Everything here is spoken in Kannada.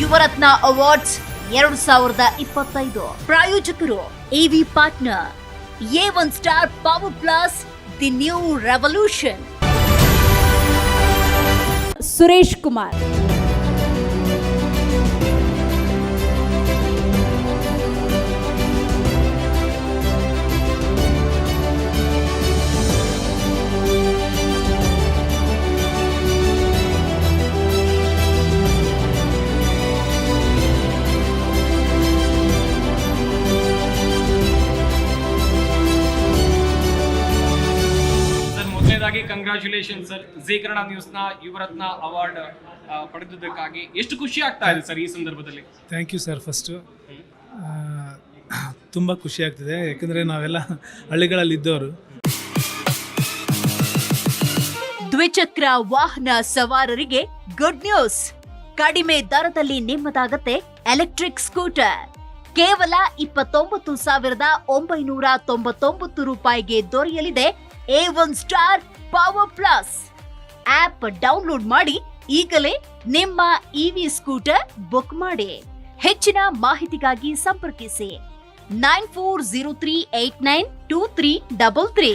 ಯುವರತ್ನ ಅವಾರ್ಡ್ಸ್ 2025 ಪ್ರಾಯೋಜಕರು AV partner A1 star power plus the new revolution. Suresh Kumar, congratulation sir. Zee Kannada ನ್ಯೂಸ್ನ ಯುವರತ್ನ ಅವಾರ್ಡ್ ಪಡೆದಿದ್ದಕ್ಕಾಗಿ ಎಷ್ಟು ಖುಷಿ ಆಗ್ತಾ ಇದೆ ಸರ್ ಈ ಸಂದರ್ಭದಲ್ಲಿ? Thank you sir. ಫಸ್ಟು ತುಂಬ ಖುಷಿ ಆಗ್ತಿದೆ, ಯಾಕಂದರೆ ನಾವೆಲ್ಲ ಹಳ್ಳಿಗಳಲ್ಲಿ ಇದ್ದವರು. ದ್ವಿಚಕ್ರ ವಾಹನ ಸವಾರರಿಗೆ ಗುಡ್ ನ್ಯೂಸ್. ಕಡಿಮೆ ದರದಲ್ಲಿ ನಿಮ್ಮದಾಗತ್ತೆ ಎಲೆಕ್ಟ್ರಿಕ್ ಸ್ಕೂಟರ್. ಕೇವಲ 29,999 ರೂಪಾಯಿಗೆ ದೊರೆಯಲಿದೆ A1 star power plus. App download ಮಾಡಿ ಈಗಲೇ ನಿಮ್ಮ ಇವಿ ಸ್ಕೂಟರ್ ಬುಕ್ ಮಾಡಿ. ಹೆಚ್ಚಿನ ಮಾಹಿತಿಗಾಗಿ ಸಂಪರ್ಕಿಸಿ 9403892333.